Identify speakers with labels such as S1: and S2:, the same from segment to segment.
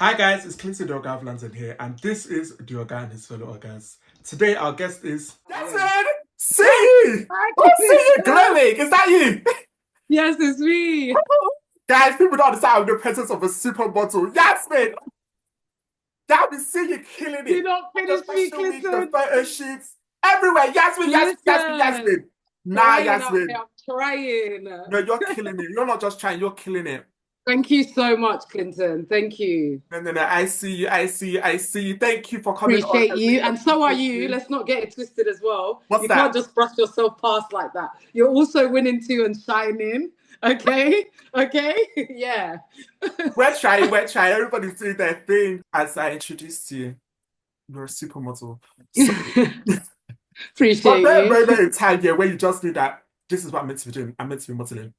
S1: Hi guys, it's Clintonslaw of London here, and this is the Oga and his fellow Ogas. Today our guest is Yasmin! See you! Oh, see you glowing! Is that you?
S2: Yes, it's me.
S1: Guys, people don't understand the presence of a supermodel. Yasmin! That we see you killing
S2: Do
S1: it.
S2: not
S1: The
S2: finish me,
S1: fashion week, the
S2: Clifton.
S1: photo shoots, everywhere. Yasmin! Nah,
S2: Trying out
S1: Yasmin.
S2: here. I'm trying.
S1: No, you're killing it. You're not just trying, you're killing it.
S2: Thank you so much, Clinton. Thank you.
S1: No. I see you. Thank you for coming on.
S2: Appreciate
S1: I
S2: you.
S1: really
S2: And so are
S1: appreciate
S2: you.
S1: you.
S2: Let's not get it twisted as well.
S1: What's
S2: You can't
S1: that?
S2: just brush yourself past like that. You're also winning too and shining. Okay? Okay? Yeah.
S1: We're trying. Everybody's doing their thing. As I introduced you, you're a supermodel. So, but
S2: Appreciate
S1: there
S2: you.
S1: very time here where you just knew that this is what I'm meant to be doing. I'm meant to be modeling.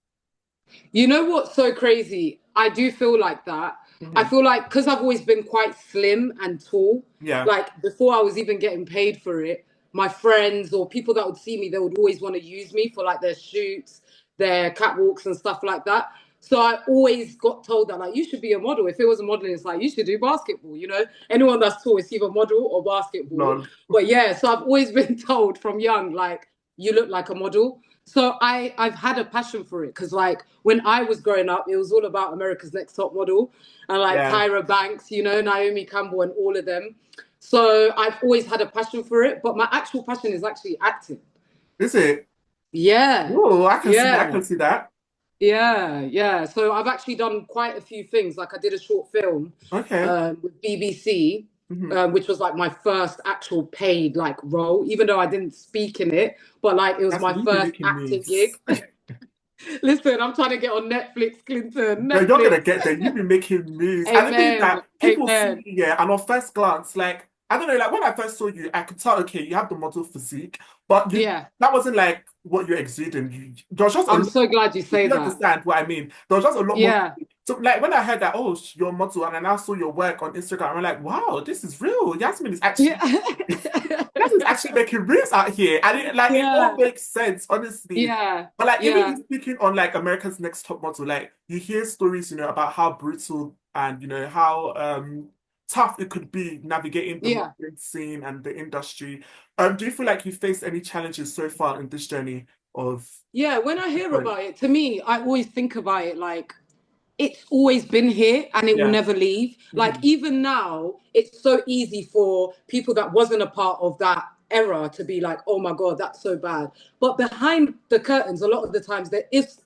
S2: You know what's so crazy? I do feel like that. I feel like because I've always been quite slim and tall,
S1: Yeah.
S2: like before I was even getting paid for it, my friends or people that would see me, they would always want to use me for like their shoots, their catwalks and stuff like that. So I always got told that like you should be a model. If it was a modeling, it's like you should do basketball, you know? Anyone that's tall is either model or basketball.
S1: Lol.
S2: But yeah, so I've always been told from young, like, you look like a model. So I've had a passion for it because like when I was growing up, it was all about America's Next Top Model and like
S1: Yeah.
S2: Tyra Banks, you know, Naomi Campbell and all of them. So I've always had a passion for it, but my actual passion is actually acting.
S1: Is it?
S2: Yeah,
S1: Oh, I can see that. I
S2: yeah,
S1: can see that.
S2: yeah. So I've actually done quite a few things. Like I did a short film
S1: Okay.
S2: with BBC,
S1: hmm
S2: which was like my first actual paid like role, even though I didn't speak in it, but like it was
S1: That's
S2: my
S1: you be
S2: first
S1: making
S2: acting
S1: moves.
S2: gig. Listen, I'm trying to get on Netflix, Clinton.
S1: No, you're gonna
S2: Netflix.
S1: get there. You be making moves. And the thing is
S2: Amen.
S1: that people see
S2: Amen.
S1: you, yeah, and on first glance, like, I don't know, like when I first saw you, I could tell, okay, you have the model physique, but
S2: Yeah.
S1: that wasn't like what you're exuding. There was just a
S2: I'm
S1: lot,
S2: so glad you say
S1: you
S2: that.
S1: understand what I mean? There was just a lot more.
S2: Yeah.
S1: So, like, when I heard that, oh, you're a model, and I now saw your work on Instagram, I'm like, wow, this is real. Yasmin is actually.
S2: Yeah.
S1: Yasmin's actually making moves out here, and it all
S2: Yeah.
S1: makes sense, honestly.
S2: Yeah.
S1: But like even
S2: Yeah.
S1: you speaking on like America's Next Top Model, like you hear stories, about how brutal and how tough it could be navigating the
S2: Yeah.
S1: modeling scene and the industry. Do you feel like you faced any challenges so far in this journey of
S2: Yeah. When I hear about it, to me, I always think about it like it's always been here and it will
S1: yeah.
S2: never leave. Like
S1: Mhm.
S2: even now, it's so easy for people that wasn't a part of that era to be like, oh my God, that's so bad. But behind the curtains, a lot of the times there is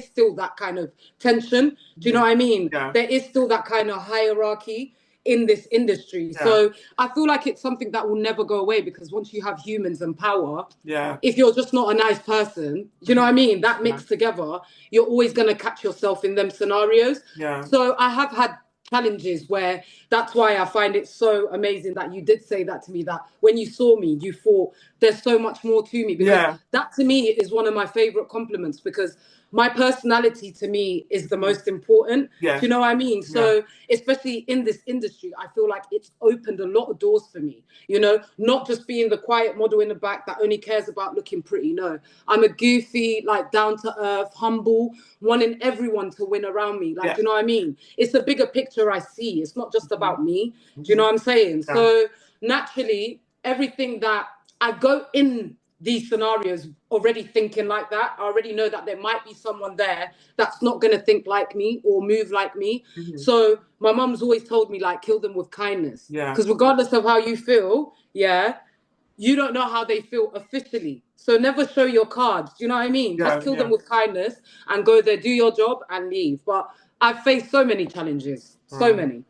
S2: still that kind of tension. Do you know what I mean?
S1: Yeah.
S2: There is still that kind of hierarchy in this industry.
S1: Yeah.
S2: So I feel like it's something that will never go away because once you have humans and power,
S1: Yeah.
S2: if you're just not a nice person, do you know what I mean? That
S1: Yeah.
S2: mixed together, you're always going to catch yourself in them scenarios.
S1: Yeah.
S2: So I have had challenges where that's why I find it so amazing that you did say that to me, that when you saw me, you thought there's so much more to me, because
S1: Yeah.
S2: that to me is one of my favorite compliments, because my personality to me is the most important.
S1: Yeah.
S2: Do you know what I mean?
S1: Yeah.
S2: So especially in this industry, I feel like it's opened a lot of doors for me, not just being the quiet model in the back that only cares about looking pretty. No, I'm a goofy, like down to earth, humble, wanting everyone to win around me. Like,
S1: Yeah.
S2: do you know what I mean? It's a bigger picture I see. It's not just about me. Do you know what I'm saying?
S1: Yeah.
S2: So naturally, everything that I go in these scenarios already thinking like that, I already know that there might be someone there that's not going to think like me or move like me. So my mum's always told me, like, kill them with kindness.
S1: Yeah.
S2: Because regardless of how you feel, you don't know how they feel officially. So never show your cards. Do you know what I mean?
S1: Yeah.
S2: Just kill them with kindness and go there, do your job and leave. But I've faced so many challenges, so many.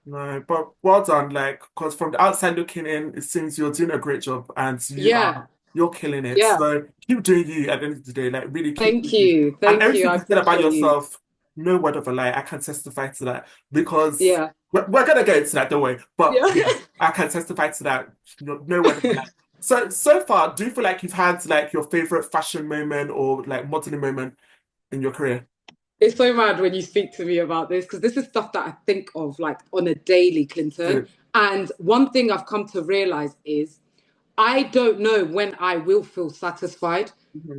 S1: No, but well done, like, because from the outside looking in, it seems you're doing a great job and
S2: Yeah,
S1: you're killing it.
S2: yeah.
S1: So keep doing you at the end of the day, like really keep
S2: Thank
S1: doing you.
S2: you.
S1: And
S2: Thank you.
S1: everything
S2: I
S1: you said about
S2: appreciate you.
S1: yourself, no word of a lie, I can testify to that because
S2: Yeah.
S1: we're gonna get into that, don't worry. But
S2: Yeah.
S1: yeah, I can testify to that. No word of a lie. So far, do you feel like you've had like your favorite fashion moment or like modeling moment in your career?
S2: It's so mad when you speak to me about this, because this is stuff that I think of like on a daily, Clinton.
S1: Good.
S2: And one thing I've come to realize is I don't know when I will feel satisfied.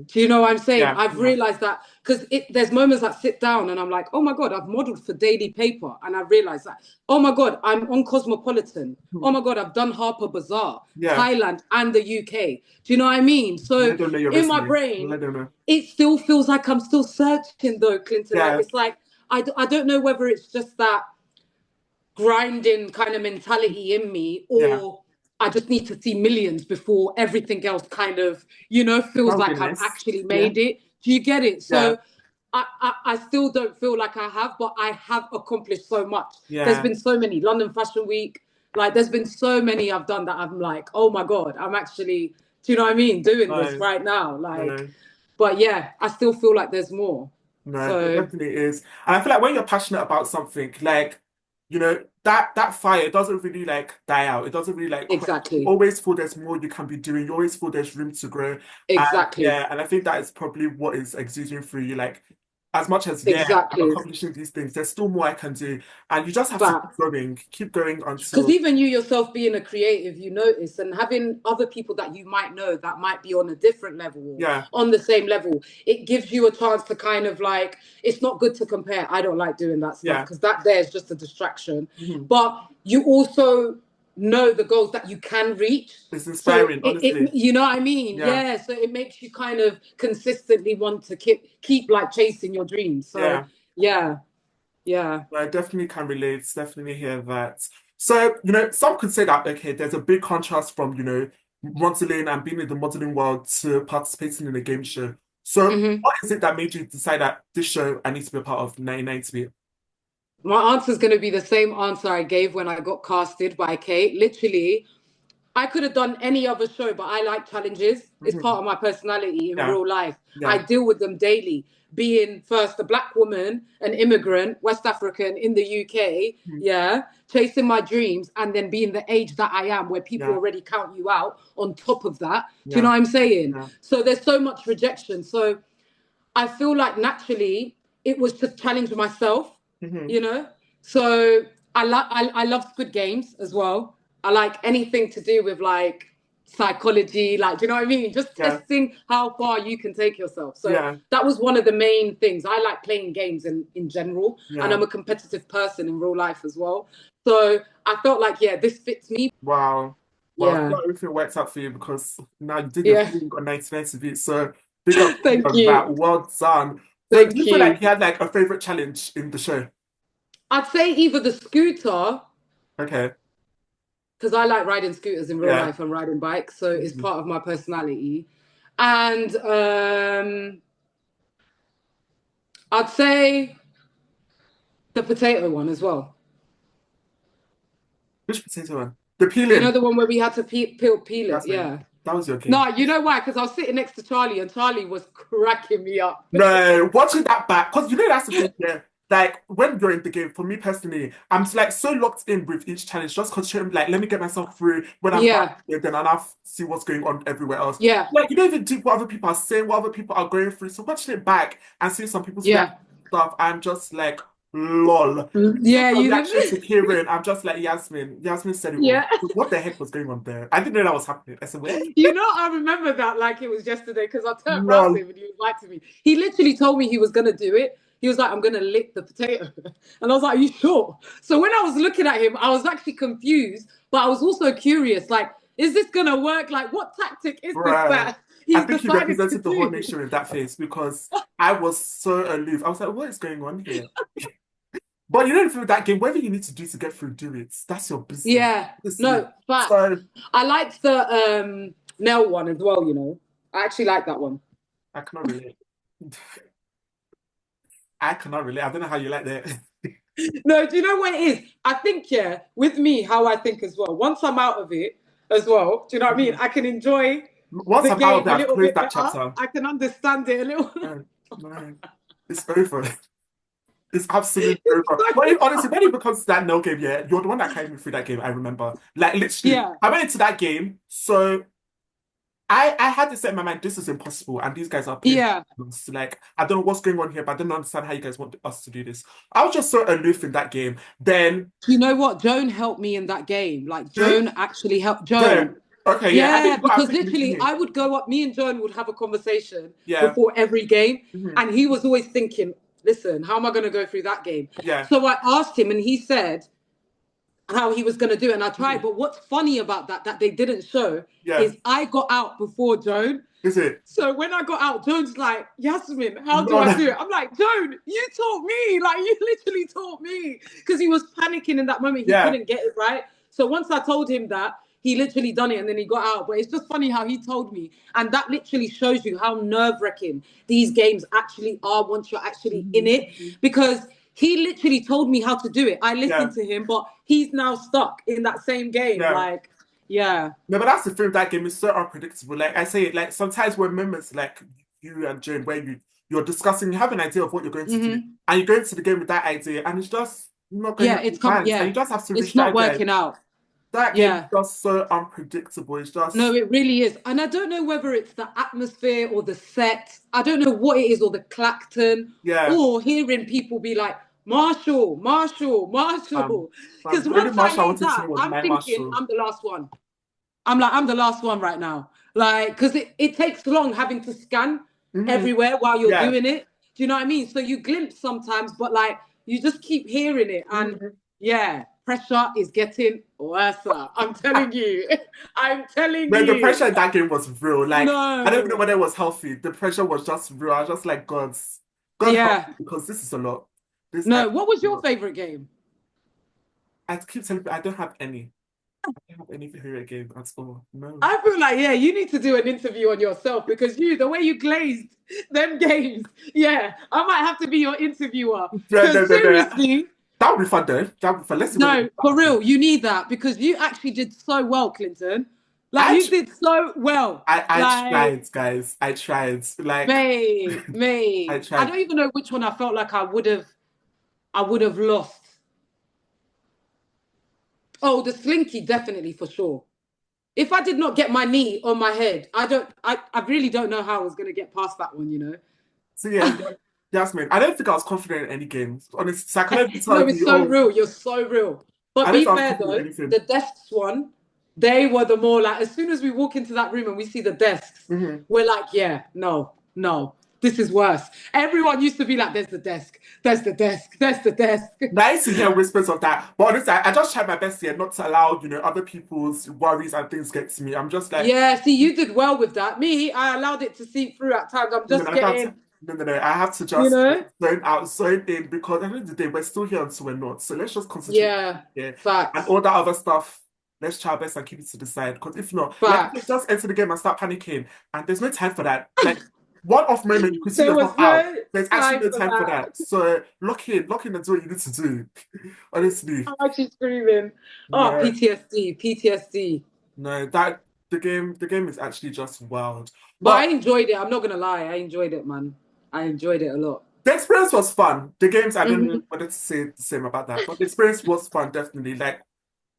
S2: Do you know what I'm saying?
S1: Yeah,
S2: I've
S1: yeah,
S2: realized that because there's moments I sit down and I'm like, oh my God, I've modeled for Daily Paper. And I realized that, oh my God, I'm on Cosmopolitan. Oh my God, I've done Harper Bazaar,
S1: yeah.
S2: Thailand, and the UK. Do you know what I mean?
S1: Let
S2: So
S1: them know your
S2: in my
S1: resume.
S2: brain,
S1: Let them know.
S2: it still feels like I'm still searching though, Clinton. Like,
S1: Yeah,
S2: it's like, I don't know whether it's just that grinding kind of mentality in me,
S1: yeah.
S2: or I just need to see millions before everything else kind of, feels
S1: That would be
S2: like I've
S1: nice.
S2: actually
S1: Yeah,
S2: made it. Do you get it?
S1: yeah,
S2: So I still don't feel like I have, but I have accomplished so much. There's
S1: yeah.
S2: been so many London Fashion Week, like there's been so many I've done that I'm like, oh my God, I'm actually, do you know what I mean, doing this
S1: No,
S2: right now. Like,
S1: no,
S2: but yeah, I still feel like there's more.
S1: no. There
S2: So
S1: definitely is. And I feel like when you're passionate about something, like, that fire doesn't really like die out. It doesn't really like quench. You
S2: exactly,
S1: always feel there's more you can be doing. You always feel there's room to grow. And
S2: exactly,
S1: yeah, and I think that is probably what is exuding through you. Like, as much as I'm
S2: exactly.
S1: accomplishing these things, there's still more I can do. And you just have to
S2: But
S1: keep going
S2: because
S1: until
S2: even you yourself being a creative, you notice, and having other people that you might know that might be on a different level
S1: yeah,
S2: or on the same level, it gives you a chance to kind of like, it's not good to compare. I don't like doing that stuff
S1: yeah.
S2: because that there is just a distraction.
S1: Mhm.
S2: But you also know the goals that you can reach.
S1: It's
S2: So
S1: inspiring, honestly.
S2: you know what I mean?
S1: Yeah,
S2: Yeah. So it makes you kind of consistently want to keep like chasing your dreams. So
S1: yeah.
S2: yeah, yeah.
S1: I definitely can relate, definitely hear that. So, some could say that, okay, there's a big contrast from, modeling and being in the modeling world to participating in a game show. So,
S2: Mm-hmm.
S1: what is it that made you decide that this show I need to be a part of 99 to be?
S2: My answer is going to be the same answer I gave when I got casted by Kate. Literally, I could have done any other show, but I like challenges. It's
S1: Mhm.
S2: part of my personality in
S1: Yeah,
S2: real life. I
S1: yeah,
S2: deal with them daily. Being first a black woman, an immigrant, West African in the UK,
S1: mhm.
S2: yeah, chasing my dreams, and then being the age that I am, where people
S1: Yeah,
S2: already count you out on top of that. Do you know
S1: yeah,
S2: what I'm saying?
S1: yeah.
S2: So there's so much rejection. So I feel like naturally it was to challenge myself,
S1: Hmm.
S2: you know. So I love Squid Games as well. I like anything to do with like psychology, like do you know what I mean? Just
S1: Yeah,
S2: testing how far you can take yourself. So
S1: yeah,
S2: that was one of the main things. I like playing games in general, and
S1: yeah.
S2: I'm a competitive person in real life as well. So I felt like, yeah, this fits me.
S1: Wow. Wow,
S2: Yeah,
S1: not everything worked out for you because now you did your
S2: yeah.
S1: thing, you got 99 to beat. So big up to you
S2: Thank
S1: on that.
S2: you,
S1: Well done. So do
S2: thank
S1: you feel like
S2: you.
S1: you had like a favorite challenge in the show?
S2: I'd say either the scooter,
S1: Okay.
S2: because I like riding scooters in real
S1: Yeah.
S2: life and riding bikes, so it's
S1: Mhm.
S2: part of my personality. And I'd say the potato one as well.
S1: Which potato one? The
S2: You know
S1: peeling.
S2: the one where we had to peel it,
S1: Yasmin.
S2: yeah.
S1: That was your game.
S2: No, you know why? Because I was sitting next to Charlie and Charlie was cracking me up.
S1: No, watching that back, because that's the thing, yeah. Like when you're in the game, for me personally, I'm like so locked in with each challenge, just concentrating, like, let me get myself through. When I'm done,
S2: Yeah,
S1: then I'll see what's going on everywhere else.
S2: yeah,
S1: Like you don't even do what other people are saying, what other people are going through. So watching it back and seeing some people's reaction
S2: yeah.
S1: stuff, I'm just like, lol. Seeing
S2: Yeah,
S1: the
S2: you
S1: reaction
S2: did.
S1: to Kieran, I'm just like Yasmin. Yasmin said it all.
S2: Yeah.
S1: What the heck was going on there? I didn't know that was happening. I said, wait,
S2: You know, I remember that like it was yesterday because I turned around
S1: lol.
S2: to him and he was like to me. He literally told me he was going to do it. He was like, I'm going to lick the potato. And I was like, are you sure? So when I was looking at him, I was actually confused, but I was also curious. Like, is this going to work? Like, what tactic is this
S1: Right.
S2: that
S1: I
S2: he's
S1: think he
S2: decided to
S1: represented the whole
S2: do?
S1: nation with that face because I was so aloof. I was like, what is going on here? But you don't feel that game, whatever you need to do to get through, do it. That's your business.
S2: Yeah,
S1: Honestly.
S2: no, facts.
S1: So
S2: I liked the nail one as well, you know. I actually like that one.
S1: I cannot relate. I cannot relate. I don't know how you like that.
S2: No, do you know what it is? I think, yeah, with me, how I think as well. Once I'm out of it as well, do you know what I mean? I can enjoy
S1: Once
S2: the
S1: I'm out of
S2: game a
S1: that, I've
S2: little
S1: closed
S2: bit
S1: that
S2: better.
S1: chapter.
S2: I can understand it a little.
S1: No, no, it's over. It's absolutely
S2: It's
S1: over. But
S2: like,
S1: honestly, when it becomes to that no game, yeah, you're the one that carried me through that game. I remember, like literally,
S2: yeah,
S1: I went into that game. So I had to set in my mind, this is impossible, and these guys are playing.
S2: yeah.
S1: Like, I don't know what's going on here, but I don't understand how you guys want us to do this. I was just so aloof in that game. Then
S2: You know what? Joan helped me in that game. Like
S1: who?
S2: Joan actually helped
S1: Joe.
S2: Joan.
S1: Okay, yeah. And
S2: Yeah,
S1: then what
S2: because
S1: happened
S2: literally
S1: initially?
S2: I would go up, me and Joan would have a conversation
S1: Yeah.
S2: before every game,
S1: Hmm.
S2: and he was always thinking, listen, how am I going to go through that game?
S1: Yeah.
S2: So I asked him, and he said how he was going to do it, and I tried.
S1: Hmm.
S2: But what's funny about that they didn't show
S1: Yeah.
S2: is I got out before Joan.
S1: Is it?
S2: So when I got out, Joan's like, Yasmin, how do
S1: No,
S2: I
S1: no.
S2: do it? I'm like, Joan, you taught me. Like, you literally taught me. Because he was panicking in that moment. He
S1: Yeah.
S2: couldn't get it right. So once I told him that, he literally done it and then he got out. But it's just funny how he told me. And that literally shows you how nerve-wracking these games actually are once you're actually in it.
S1: Mhm.
S2: Because he literally told me how to do it. I
S1: Yeah.
S2: listened to him, but he's now stuck in that same game.
S1: Yeah.
S2: Like, yeah.
S1: No, but that's the thing. That game is so unpredictable. Like I say, like sometimes when moments like you and Jane, where you're discussing, you have an idea of what you're going to do,
S2: Mm-hmm.
S1: and you go into the game with that idea, and it's just not going
S2: Yeah,
S1: as
S2: it's
S1: planned, and
S2: yeah.
S1: you just have to reach
S2: It's
S1: that
S2: not
S1: idea.
S2: working out.
S1: That game is
S2: Yeah.
S1: just so unpredictable. It's
S2: No,
S1: just
S2: it really is. And I don't know whether it's the atmosphere or the set. I don't know what it is, or the Clacton,
S1: yeah.
S2: or hearing people be like, Marshall, Marshall,
S1: Um,
S2: Marshall. Because
S1: the only
S2: once I
S1: Marshall I
S2: hear
S1: wanted to
S2: that,
S1: know was
S2: I'm
S1: my
S2: thinking
S1: Marshall.
S2: I'm the last one. I'm like, I'm the last one right now. Like, because it takes long having to scan
S1: Hmm.
S2: everywhere while you're
S1: Yeah.
S2: doing it. Do you know what I mean? So you glimpse sometimes, but like you just keep hearing it. And
S1: Mhm.
S2: yeah, pressure is getting worse. I'm telling you. I'm telling
S1: But the
S2: you.
S1: pressure in that game was real. Like I don't even know
S2: No.
S1: whether it was healthy. The pressure was just real. I was just like, God help
S2: Yeah.
S1: me because this is a lot. This
S2: No.
S1: actually
S2: What was
S1: is a
S2: your
S1: lot.
S2: favorite game?
S1: I keep telling you, I don't have any. I don't have any favorite game at all. No.
S2: I feel like, yeah, you need to do an interview on yourself because the way you glazed them games, yeah, I might have to be your interviewer.
S1: No, no,
S2: Because
S1: no, no.
S2: seriously,
S1: That would be fun though. That would be fun. Let's see what it
S2: no, for
S1: is.
S2: real, you need that because you actually did so well, Clinton. Like,
S1: I,
S2: you
S1: tr-
S2: did so well.
S1: I
S2: Like,
S1: tried, guys. I tried. Like, I
S2: mate, I
S1: tried.
S2: don't even know which one I felt like I would have lost. Oh, the slinky, definitely for sure. If I did not get my knee on my head, I really don't know how I was gonna get past that one, you know.
S1: So yeah, Yasmin. I don't think I was confident in any games. Honestly, psychology
S2: No,
S1: tells me,
S2: it's so
S1: oh,
S2: real. You're so real.
S1: I
S2: But
S1: don't think
S2: be
S1: I was
S2: fair
S1: confident in
S2: though,
S1: anything.
S2: the desks one, they were the more like, as soon as we walk into that room and we see the desks,
S1: Hmm.
S2: we're like, yeah, no, no, this is worse. Everyone used to be like, there's the desk, there's the desk, there's the desk.
S1: Nice to hear whispers of that. But honestly, I just tried my best here not to allow, other people's worries and things get to me. I'm just like,
S2: Yeah, see, you did well with that. Me, I allowed it to seep through at times. I'm
S1: no, no,
S2: just
S1: I can't.
S2: getting,
S1: No, no, no. I have to
S2: you
S1: just
S2: know?
S1: zone out, zone in because at the end of the day, we're still here until we're not. So let's just concentrate
S2: Yeah,
S1: here. And
S2: facts,
S1: all that other stuff, let's try our best and keep it to the side. Because if not, like, you
S2: facts.
S1: just enter the game and start panicking. And there's no time for that. Like, one off moment, you could see
S2: There
S1: the top
S2: was
S1: out.
S2: no
S1: There's actually
S2: time
S1: no
S2: for
S1: time for
S2: that.
S1: that. So lock in and do what you need to do. Honestly.
S2: I'm actually screaming. Oh,
S1: No,
S2: PTSD, PTSD.
S1: no, that the game is actually just wild.
S2: But I
S1: But
S2: enjoyed it. I'm not gonna lie. I enjoyed it, man. I enjoyed it a lot.
S1: the experience was fun. The games, I don't know
S2: Mhm.
S1: whether to say the same about that, but the experience was fun, definitely. Like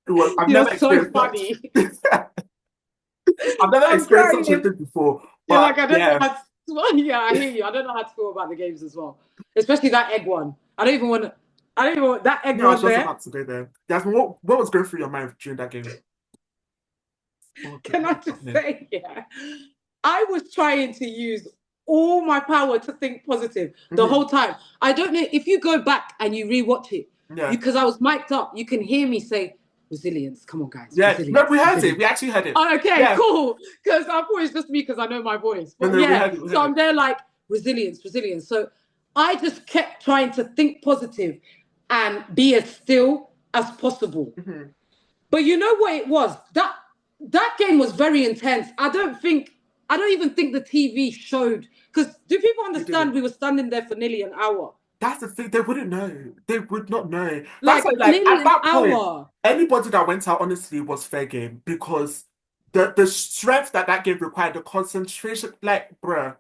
S1: it was, I've
S2: You're
S1: never
S2: so
S1: experienced
S2: funny.
S1: such. I've never
S2: I'm
S1: experienced such a
S2: crying.
S1: thing before.
S2: You're
S1: But
S2: like, I don't know
S1: yeah,
S2: how to. Well, yeah, I hear you. I don't know how to feel about the games as well, especially that egg one. I don't even want to. I don't even want that egg
S1: yeah, I was
S2: one
S1: just
S2: there.
S1: about to go there. Jasmine, what was going through your mind during that game?
S2: Can
S1: What
S2: I
S1: was
S2: just
S1: happening?
S2: say, yeah, I was trying to use all my power to think positive the
S1: Hmm.
S2: whole time. I don't know if you go back and you rewatch it,
S1: Yeah,
S2: because I was mic'd up, you can hear me say resilience. Come on, guys,
S1: yeah. No,
S2: resilience,
S1: we heard it.
S2: resilience.
S1: We actually heard it.
S2: Oh, okay,
S1: Yeah.
S2: cool. Because I thought it's just me because I know my voice.
S1: No,
S2: But
S1: no, we
S2: yeah,
S1: heard it. We
S2: so
S1: heard
S2: I'm
S1: it.
S2: there like resilience, resilience. So I just kept trying to think positive and be as still as possible.
S1: Hmm.
S2: But you know what it was? That game was very intense. I don't even think the TV showed, because do people
S1: We
S2: understand
S1: didn't.
S2: we were standing there for nearly an hour?
S1: That's the thing. They wouldn't know. They would not know. That's why,
S2: Like
S1: like,
S2: nearly
S1: at
S2: an
S1: that point,
S2: hour.
S1: anybody that went out honestly was fair game because the strength that game required, the concentration, like, bruh,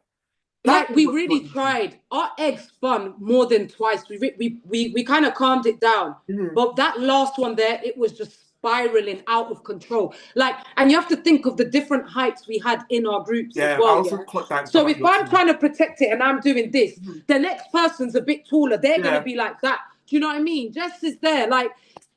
S1: that
S2: Like
S1: game
S2: we
S1: was not
S2: really
S1: easy.
S2: tried. Our egg spun more than twice. We kind of calmed it down,
S1: Mhm.
S2: but that last one there, it was just spiraling out of control. Like, and you have to think of the different heights we had in our groups as
S1: Yeah, I
S2: well.
S1: also
S2: Yeah.
S1: caught that
S2: So
S1: about
S2: if
S1: your
S2: I'm
S1: team.
S2: trying to protect it and I'm doing this,
S1: Mhm.
S2: the next person's a bit taller. They're gonna
S1: Yeah,
S2: be like that. Do you know what I mean? Jess is there. Like,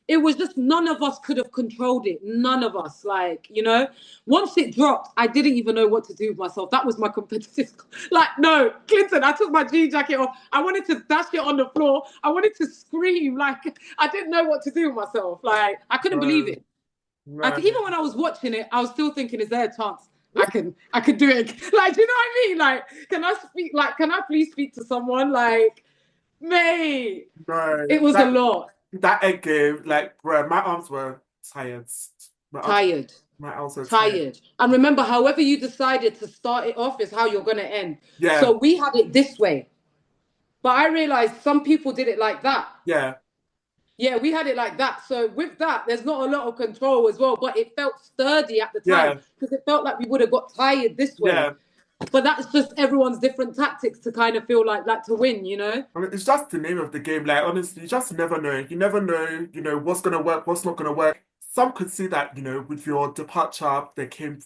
S2: it was just none of us could have controlled it. None of us, like, you know, once it dropped, I didn't even know what to do with myself. That was my competitive. Like, no, Clinton, I took my jean jacket off. I wanted to dash it on the floor. I wanted to scream. Like, I didn't know what to do with myself. Like, I couldn't believe it.
S1: Right.
S2: Even when I was watching it, I was still thinking, is there a chance I could do it? Like, do you know what I mean? Like, can I speak? Like, can I please speak to someone? Like, mate,
S1: Right.
S2: it was a lot.
S1: That egg game, like, bro, my arms were tired.
S2: Tired.
S1: My arms were tired.
S2: Tired. And remember, however you decided to start it off is how you're going to end.
S1: Yeah.
S2: So we had it this way. But I realized some people did it like that.
S1: Yeah.
S2: Yeah, we had it like that. So with that, there's not a lot of control as well. But it felt sturdy at the time because it felt like we would have got tired this way.
S1: Yeah.
S2: But that's just everyone's different tactics to kind of feel like to win, you know?
S1: I mean, it's just the name of the game. Like, honestly, you just never know. You never know, what's going to work, what's not going to work. Some could see that, with your departure, there came,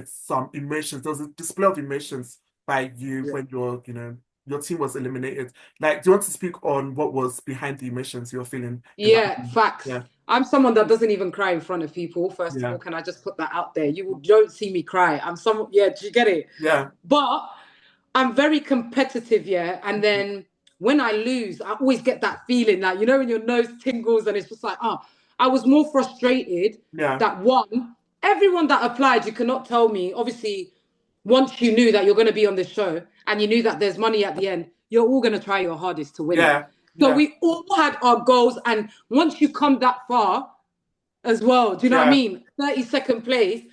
S1: some emotions. There was a display of emotions by you when your team was eliminated. Like, do you want to speak on what was behind the emotions you're feeling?
S2: Yeah, facts.
S1: Yeah.
S2: I'm someone that doesn't even cry in front of people. First of all, can I just put that out there? You don't see me cry. Do you get it?
S1: Yeah.
S2: But I'm very competitive, yeah. And then when I lose, I always get that feeling like, when your nose tingles and it's just like, I was more frustrated that everyone that applied, you cannot tell me, obviously, once you knew that you're going to be on this show and you knew that there's money at the end, you're all going to try your hardest to win it. So we all had our goals. And once you come that far as well, do you know what I mean? 32nd place.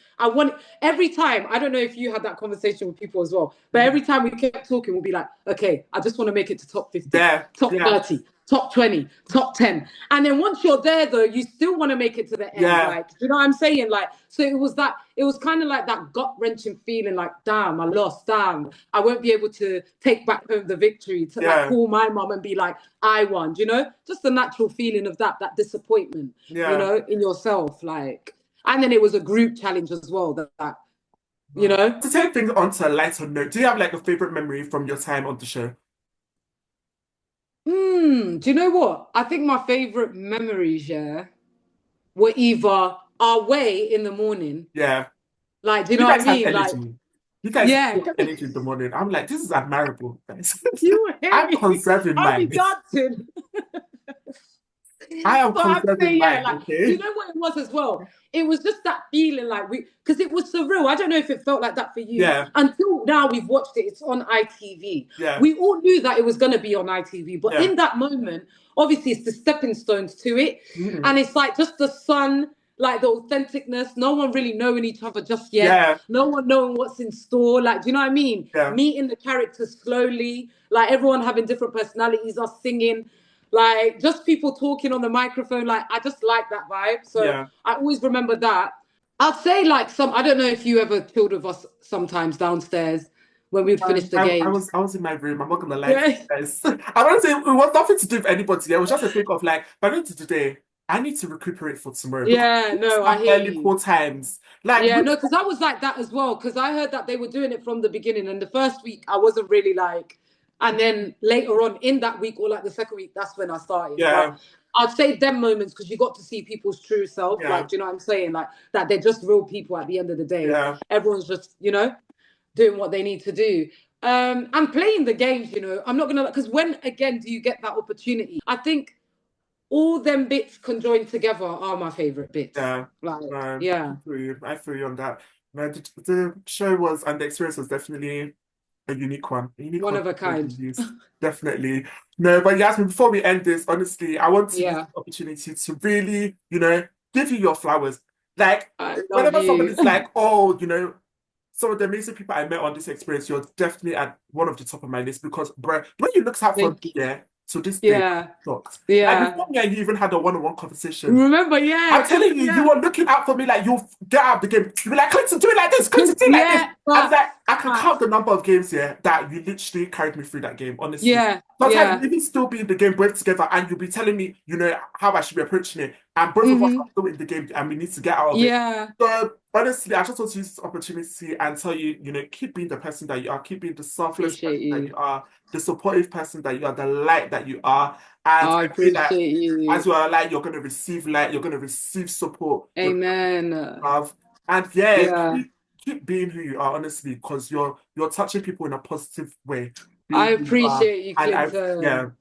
S2: Every time, I don't know if you had that conversation with people as well, but every time we kept talking, we'll be like, okay, I just want to make it to top 50, top 30, top 20, top 10. And then once you're there, though, you still want to make it to the end. Like, do you know what I'm saying? Like, so it was kind of like that gut-wrenching feeling like, damn, I lost, damn, I won't be able to take back home the victory, to like call my mom and be like, I won, just the natural feeling of that disappointment, in yourself, like. And then it was a group challenge as well.
S1: To take things onto a lighter note, do you have like a favorite memory from your time on the show?
S2: Do you know what? I think my favorite memories, were either our way in the morning.
S1: Yeah.
S2: Like, do you know what I mean? Like,
S1: you guys have energy in the morning. I'm like, this is admirable, guys.
S2: I'm
S1: conserving mine.
S2: dancing.
S1: I am conserving mine, okay?
S2: You know what it was as well? It was just that feeling like because it was surreal. I don't know if it felt like that for you.
S1: Yeah.
S2: Until now we've watched it. It's on ITV.
S1: Yeah.
S2: We all knew that it was going to be on ITV. But in that moment, obviously it's the stepping stones to it. Mm. And it's like just the sun, like the authenticness, no one really knowing each other just yet. Yeah. No one knowing what's in store. Like, do you know what I mean? Yeah. Meeting the characters slowly, like everyone having different personalities, us singing. Like, just people talking on the microphone. Like, I just like that vibe. So I always remember that. I'd say, like, I don't know if you ever chilled with us sometimes downstairs when we'd finish the game.
S1: I was in my room. I'm not going to lie to you guys. I don't say it was nothing to do with anybody. It was just a think of, like, by the end of today, I need to recuperate for tomorrow.
S2: Yeah, no, I hear you.
S1: Early times. Like,
S2: no, because I was like that as well. Because I heard that they were doing it from the beginning. And the first week, I wasn't really like... And then later on in that week or like the second week, that's when I started. Yeah. But I'd say them moments because you got to see people's true self. Yeah. Like, do you know what I'm saying? Like that they're just real people at the end of the day. Yeah. Everyone's just, doing what they need to do. And playing the games, I'm not going to, because when again do you get that opportunity? I think all them bits conjoined together are my favorite bits. Yeah. Like, yeah.
S1: I feel you on that. The show was, and the experience was definitely a unique one. One
S2: of a kind.
S1: Definitely. No, but Yasmin, before we end this, honestly, I want to use the opportunity to really, give you your flowers. Like, whenever somebody's like, oh, some of the amazing people I met on this experience, you're definitely at one of the top of my list because, bruh, when you looked out from there to this day, shocked. Like, before me and you even had a one-on-one conversation.
S2: Remember,
S1: I'm telling you, you were looking out for me like you'll get out of the game. You'll be like, Clinton, do it like this, Clinton, do it like this. And like, I can count the number of games that you literally carried me through that game, honestly. Sometimes you can still be in the game both together and you'll be telling me, how I should be approaching it. And both of us are still in the game and we need to get out of it. So honestly, I just want to use this opportunity and tell you, keep being the person that you are, keep being the selfless person that you are, the supportive person that you are, the light that you are. And
S2: I
S1: I pray that
S2: appreciate you.
S1: as you are light, you're going to receive light, you're going to receive support,
S2: Amen.
S1: love. And yeah,
S2: Yeah.
S1: keep being who you are, honestly, because you're touching people in a positive way,
S2: I
S1: being who you are.
S2: appreciate you,
S1: And
S2: Clinton.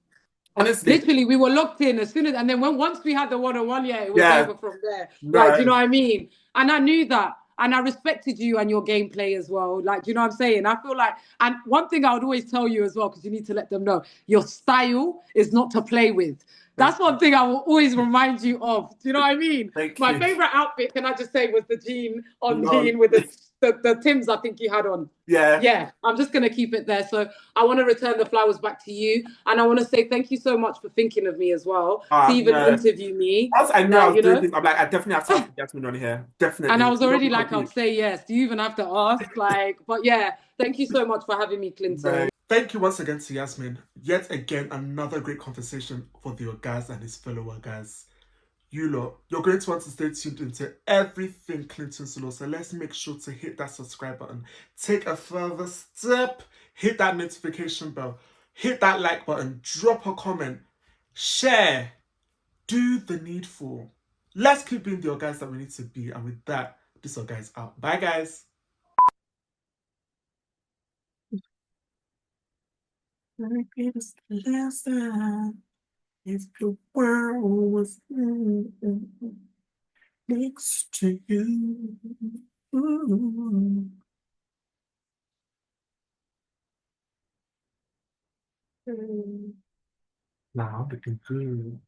S1: honestly,
S2: Literally, we were locked in as soon as, and then once we had the one-on-one, yeah, it was
S1: yeah,
S2: over from there. Like, do you
S1: no,
S2: know what I mean? And I knew that, and I respected you and your gameplay as well. Like, do you know what I'm saying? I feel like, and one thing I would always tell you as well, because you need to let them know, your style is not to play with. That's one thing I will always remind you of. Do you know what I mean?
S1: thank
S2: My
S1: you.
S2: favorite outfit, can I just say, was the
S1: No,
S2: jean with the Tims I think you had on.
S1: yeah.
S2: Yeah, I'm just going to keep it there. So I want to return the flowers back to you. And I want to say thank you so much for thinking of me as well, to even
S1: No.
S2: interview me.
S1: Once I knew I
S2: Like,
S1: was doing this, I'm like, I definitely have to have Yasmin on here.
S2: and I
S1: Definitely.
S2: was
S1: You know
S2: already
S1: we
S2: like, I'd
S1: compete.
S2: say yes. Do you even have to ask? Like, but yeah, thank you so much for having me,
S1: No.
S2: Clinton.
S1: Thank you once again to Yasmin. Yet again, another great conversation for the Ogas and his fellow Ogas. You lot, you're going to want to stay tuned into everything Clintonslaw. So let's make sure to hit that subscribe button. Take a further step. Hit that notification bell. Hit that like button. Drop a comment. Share. Do the needful. Let's keep being the guys that we need to be. And with that, this guys out. Bye, guys. My greatest lesson is the world was next to you. Ooh. Now looking good.